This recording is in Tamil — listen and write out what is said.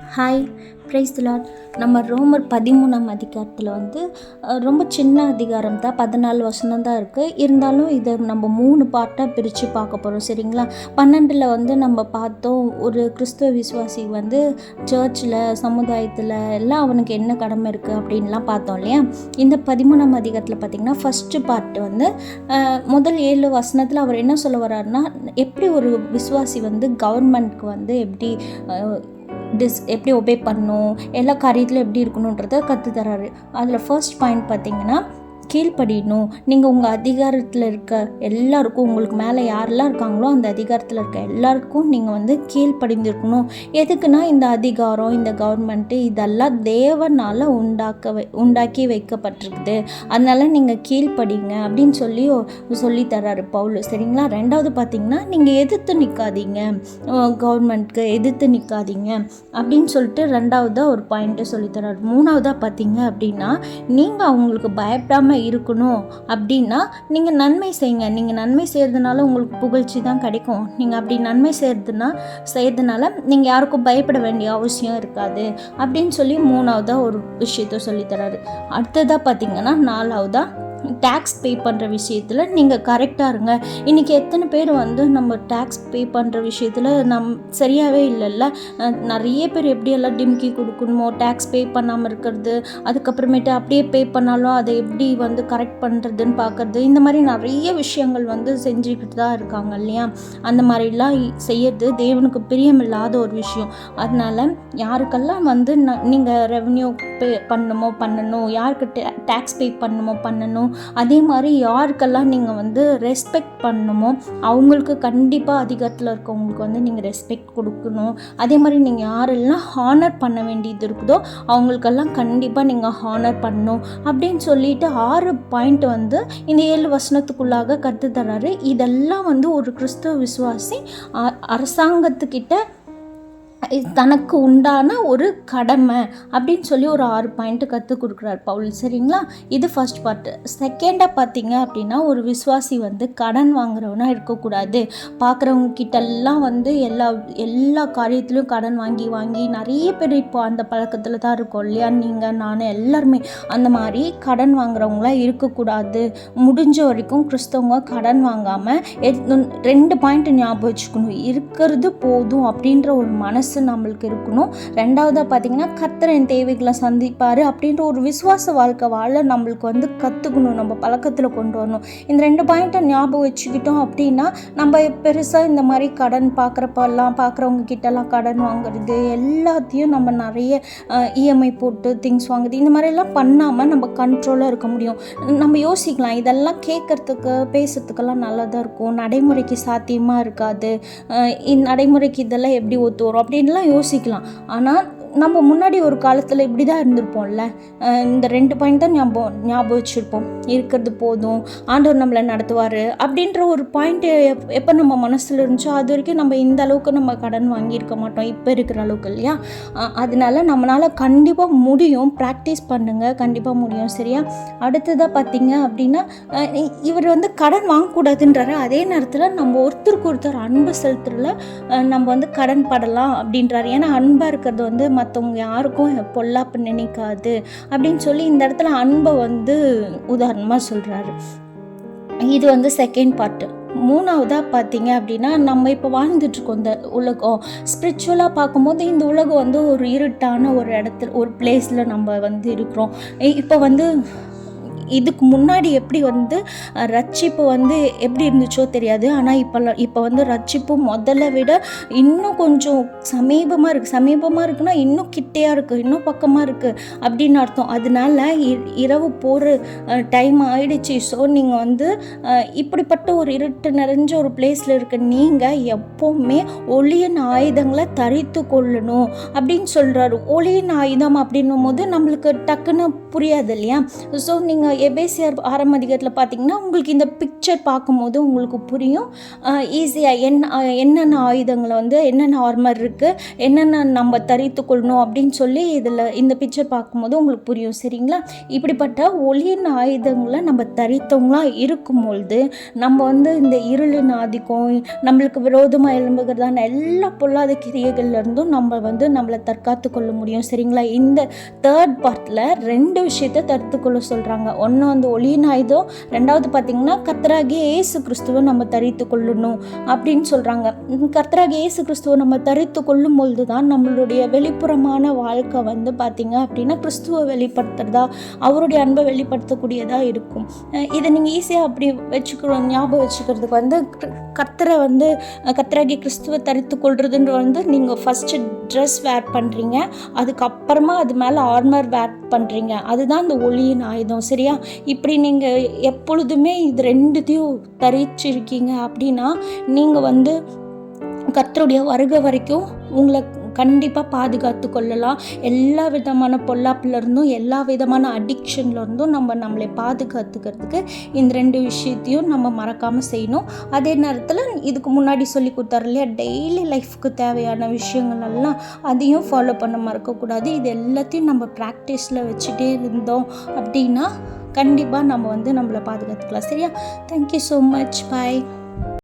Hi, praise the Lord. நம்ம ரோமர் 13ஆம் அதிகாரத்தில் ரொம்ப சின்ன அதிகாரம் தான், 14 வசனம் தான் இருக்குது. இருந்தாலும் இதை நம்ம 3 பார்ட்டாக பிரித்து பார்க்க போகிறோம், சரிங்களா? 12 நம்ம பார்த்தோம், ஒரு கிறிஸ்துவ விசுவாசி சர்ச்சில், சமுதாயத்தில் எல்லாம் அவனுக்கு என்ன கடமை இருக்குது அப்படின்லாம் பார்த்தோம் இல்லையா? இந்த 13ஆம் அதிகாரத்தில் பார்த்திங்கன்னா ஃபஸ்ட்டு பார்ட்டு முதல் 7 வசனத்தில் அவர் என்ன சொல்ல வர்றாருன்னா, எப்படி ஒரு விசுவாசி கவர்மெண்ட்க்கு எப்படி ஒபே பண்ணணும், எல்லா காரியத்திலும் எப்படி இருக்கணுன்றதை கற்று தராரு. அதில் ஃபர்ஸ்ட் பாயிண்ட் பார்த்திங்கன்னா, கீழ்ப்படியணும். நீங்கள் உங்கள் அதிகாரத்தில் இருக்க எல்லாருக்கும், உங்களுக்கு மேலே யாரெல்லாம் இருக்காங்களோ அந்த அதிகாரத்தில் இருக்க எல்லாருக்கும் நீங்கள் கீழ்ப்படிந்திருக்கணும். எதுக்குன்னா, இந்த அதிகாரம், இந்த கவர்மெண்ட்டு இதெல்லாம் தேவனால் உண்டாக்கி வைக்கப்பட்டிருக்குது. அதனால் நீங்கள் கீழ்ப்படிங்க அப்படின்னு சொல்லி தர்றாரு பவுல், சரிங்களா? ரெண்டாவது பார்த்திங்கன்னா, நீங்கள் எதிர்த்து நிற்காதீங்க, கவர்மெண்ட்க்கு எதிர்த்து நிற்காதீங்க அப்படின்னு சொல்லிட்டு ரெண்டாவதாக ஒரு பாயிண்ட்டை சொல்லித்தராரு. மூணாவதாக பார்த்தீங்க அப்படின்னா, நீங்கள் அவங்களுக்கு பயப்படாமல் இருக்கணும் அப்படின்னா நீங்கள் நன்மை செய்யுங்க. நீங்கள் நன்மை செய்கிறதுனால உங்களுக்கு புகழ்ச்சி தான் கிடைக்கும். நீங்கள் அப்படி நன்மை செய்கிறதுனால நீங்கள் யாருக்கும் பயப்பட வேண்டிய அவசியம் இருக்காது அப்படின்னு சொல்லி மூணாவதாக ஒரு விஷயத்த சொல்லித்தராரு. அடுத்ததாக பார்த்தீங்கன்னா, நாலாவதாக டேக்ஸ் பே பண்ணுற விஷயத்தில் நீங்கள் கரெக்டாக இருங்க. இன்றைக்கி எத்தனை பேர் நம்ம டேக்ஸ் பே பண்ணுற விஷயத்தில் சரியாகவே இல்லைல்ல. நிறைய பேர் எப்படியெல்லாம் டிம்கி கொடுக்கணுமோ, டேக்ஸ் பே பண்ணாமல் இருக்கிறது, அதுக்கப்புறமேட்டு அப்படியே பே பண்ணாலும் அதை எப்படி கரெக்ட் பண்ணுறதுன்னு பார்க்குறது, இந்த மாதிரி நிறைய விஷயங்கள் செஞ்சுக்கிட்டு தான் இருக்காங்க இல்லையா? அந்த மாதிரிலாம் செய்யறது தேவனுக்கு பிரியமில்லாத ஒரு விஷயம். அதனால் யாருக்கெல்லாம் நீங்கள் ரெவன்யூ பே பண்ணணும், யாருக்கு டேக்ஸ் பே பண்ணணும், அதே மாதிரி யாருக்கெல்லாம் நீங்கள் ரெஸ்பெக்ட் பண்ணணுமோ அவங்களுக்கு கண்டிப்பாக அதிகாரத்தில் இருக்கவங்களுக்கு நீங்கள் ரெஸ்பெக்ட் கொடுக்கணும். அதே மாதிரி நீங்கள் யாரெல்லாம் ஹானர் பண்ண வேண்டியது இருக்குதோ அவங்களுக்கெல்லாம் கண்டிப்பாக நீங்கள் ஹானர் பண்ணணும் அப்படின்னு சொல்லிட்டு 6 பாயிண்ட் இந்த 7 வசனத்துக்குள்ளாக கற்றுத்தராரு. இதெல்லாம் ஒரு கிறிஸ்தவ விசுவாசி அரசாங்கத்துக்கிட்ட தனக்கு உண்டான ஒரு கடமை அப்படின்னு சொல்லி ஒரு 6 பாயிண்ட்டு கற்றுக் கொடுக்குறார் பவுல், சரிங்களா? இது ஃபர்ஸ்ட் பார்ட்டு. செகண்டாக பார்த்தீங்க அப்படின்னா, ஒரு விசுவாசி கடன் வாங்குறவனா இருக்கக்கூடாது. பார்க்குறவங்க கிட்டெல்லாம் எல்லா காரியத்திலும் கடன் வாங்கி நிறைய பேர் இப்போ அந்த பழக்கத்தில் தான் இருக்கோம் இல்லையா? நீங்கள், நான், எல்லாருமே அந்த மாதிரி கடன் வாங்குறவங்களாம் இருக்கக்கூடாது. முடிஞ்ச வரைக்கும் கிறிஸ்தவங்க கடன் வாங்காமல் 2 பாயிண்ட் ஞாபகம் வச்சுக்கணும். இருக்கிறது போதும் அப்படின்ற ஒரு மனசு நம்மளுக்கு இருக்கணும். ரெண்டாவதாக பார்த்தீங்கன்னா, கர்த்தர் என் தேவைகளை சந்திப்பார் அப்படின்ற ஒரு விசுவாச வாழ்க்கை வாழ நம்மளுக்கு கற்றுக்கணும், நம்ம பழக்கத்தில் கொண்டு வரணும். இந்த 2 பாயிண்ட்டை ஞாபகம் வச்சுக்கிட்டோம் அப்படின்னா, நம்ம பெருசாக இந்த மாதிரி கடன் பார்க்குறவங்க கிட்டலாம் கடன் வாங்குறது, எல்லாத்தையும் நம்ம நிறைய இஎம்ஐ போட்டு திங்ஸ் வாங்குறது, இந்த மாதிரிலாம் பண்ணாமல் நம்ம கண்ட்ரோலாக இருக்க முடியும். நம்ம யோசிக்கலாம், இதெல்லாம் கேட்குறதுக்கு பேசுறதுக்கெல்லாம் நல்லா தான் இருக்கும், நடைமுறைக்கு சாத்தியமாக இருக்காது, நடைமுறைக்கு இதெல்லாம் எப்படி ஒத்து வரும் அப்படின்லாம் யோசிக்கலாம். ஆனால் நம்ம முன்னாடி ஒரு காலத்தில் இப்படி தான் இருந்திருப்போம்ல. இந்த 2 பாயிண்ட் தான் ஞாபகம் வச்சுருப்போம். இருக்கிறது போதும், ஆண்டவர் நம்மளை நடத்துவார் அப்படின்ற ஒரு பாயிண்ட் எப்போ நம்ம மனசில் இருந்துச்சோ அது வரைக்கும் நம்ம இந்த அளவுக்கு நம்ம கடன் வாங்கியிருக்க மாட்டோம், இப்போ இருக்கிற அளவுக்கு இல்லையா? அதனால நம்மளால் கண்டிப்பாக முடியும். ப்ராக்டிஸ் பண்ணுங்கள், கண்டிப்பாக முடியும், சரியா? அடுத்ததாக பார்த்தீங்க அப்படின்னா, இவர் கடன் வாங்கக்கூடாதுன்றாரு. அதே நேரத்தில் நம்ம ஒருத்தருக்கு ஒருத்தர் அன்பு செலுத்துறதுல நம்ம கடன் படலாம் அப்படின்றாரு. ஏன்னா அன்பாக இருக்கிறது மற்றவங்க யாருக்கும் பொல்லாப்பு நினைக்காது அப்படின்னு சொல்லி இந்த இடத்துல அன்பை உதாரணமாக சொல்கிறாரு. இது செகண்ட் பார்ட்டு. மூணாவதாக பார்த்தீங்க அப்படின்னா, நம்ம இப்போ வாழ்ந்துட்டுருக்கோம் இந்த உலகம். ஸ்பிரிச்சுவலாக பார்க்கும்போது இந்த உலகம் ஒரு இருட்டான ஒரு இடத்துல, ஒரு பிளேஸில் நம்ம இருக்கிறோம். இப்போ இதுக்கு முன்னாடி எப்படி ரட்சிப்பு எப்படி இருந்துச்சோ தெரியாது. ஆனால் இப்போ ரட்சிப்பு முதல்ல விட இன்னும் கொஞ்சம் சமீபமாக இருக்குன்னா இன்னும் கிட்டையாக இருக்குது, இன்னும் பக்கமாக இருக்குது அப்படின்னு அர்த்தம். அதனால இரவு போகிற டைம் ஆயிடுச்சு. ஸோ நீங்கள் இப்படிப்பட்ட ஒரு இருட்டு நிறைஞ்ச ஒரு பிளேஸில் இருக்க நீங்கள் எப்போவுமே ஒளியின் ஆயுதங்களை தரித்து கொள்ளணும் அப்படின்னு சொல்கிறாரு. ஒளியின் ஆயுதம் அப்படின்னும் போது நம்மளுக்கு டக்குன்னு புரியாது இல்லையா? ஸோ நீங்கள் எபேசியர் 6ஆம் அதிகாரத்தில் பார்த்தீங்கன்னா உங்களுக்கு இந்த பிக்சர் பார்க்கும்போது உங்களுக்கு புரியும் ஈஸியாக என்னென்ன ஆயுதங்களை வந்து என்னென்ன ஆர்மர் இருக்குது, என்னென்ன நம்ம தரித்து கொள்ளணும் அப்படின்னு சொல்லி இதில் இந்த பிக்சர் பார்க்கும்போது உங்களுக்கு புரியும். சரிங்களா? இப்படிப்பட்ட ஒளியின் ஆயுதங்களை நம்ம தரித்தவங்களாக இருக்கும்பொழுது நம்ம வந்து இந்த இருளின் ஆதிக்கம், நம்மளுக்கு விரோதமாக எழும்புகிறதான எல்லா பொல்லாத கிரியைகள்லேருந்தும் நம்ம வந்து நம்மளை தற்காத்து கொள்ள முடியும். சரிங்களா? இந்த 3rd பார்ட்டில் 2 விஷயத்தை தரித்துக்கொள்ள சொல்கிறாங்க. ஒன்று வந்து ஒளியின் ஆயுதம், 2வது பார்த்திங்கன்னா கர்த்தராகிய இயேசு கிறிஸ்துவை நம்ம தரித்து கொள்ளணும் அப்படின்னு சொல்கிறாங்க. கர்த்தராகிய இயேசு கிறிஸ்துவை நம்ம தரித்து கொள்ளும் பொழுது தான் நம்மளுடைய வெளிப்புறமான வாழ்க்கை வந்து பார்த்திங்க அப்படின்னா கிறிஸ்துவை வெளிப்படுத்துறதா, அவருடைய அன்பை வெளிப்படுத்தக்கூடியதாக இருக்கும். இதை நீங்கள் ஈஸியாக அப்படி ஞாபகம் வச்சுக்கிறதுக்கு வந்து கர்த்தராகிய கிறிஸ்துவை தரித்து கொள்றதுன்ற வந்து நீங்கள் ஃபஸ்ட்டு ட்ரெஸ் வேர் பண்ணுறீங்க, அதுக்கப்புறமா அது மேலே ஆர்மர் வேர் பண்ணுறீங்க. அதுதான் இந்த ஒளியின் ஆயுதம். சரியா? இப்படி நீங்கள் எப்பொழுதுமே இது 2த்தையும் தரிச்சிருக்கீங்க அப்படின்னா நீங்கள் வந்து கர்த்தருடைய வருகை வரைக்கும் உங்களை கண்டிப்பாக பாதுகாத்து கொள்ளலாம். எல்லா விதமான பொல்லாப்புலேருந்தும் எல்லா விதமான அடிக்ஷன்லேருந்தும் நம்மளை பாதுகாத்துக்கிறதுக்கு இந்த 2 விஷயத்தையும் நம்ம மறக்காமல் செய்யணும். அதே நேரத்தில் இதுக்கு முன்னாடி சொல்லி கொடுத்தாரு இல்லையா, டெய்லி லைஃப்க்கு தேவையான விஷயங்கள் எல்லாம் அதையும் ஃபாலோ பண்ண மறக்கக்கூடாது. இது எல்லாத்தையும் நம்ம ப்ராக்டிஸில் வச்சுட்டே இருந்தோம் அப்படின்னா கண்டிப்பாக நம்ம வந்து நம்மளை பாதுகாத்துக்கலாம். சரியா? Thank you so much. பாய்.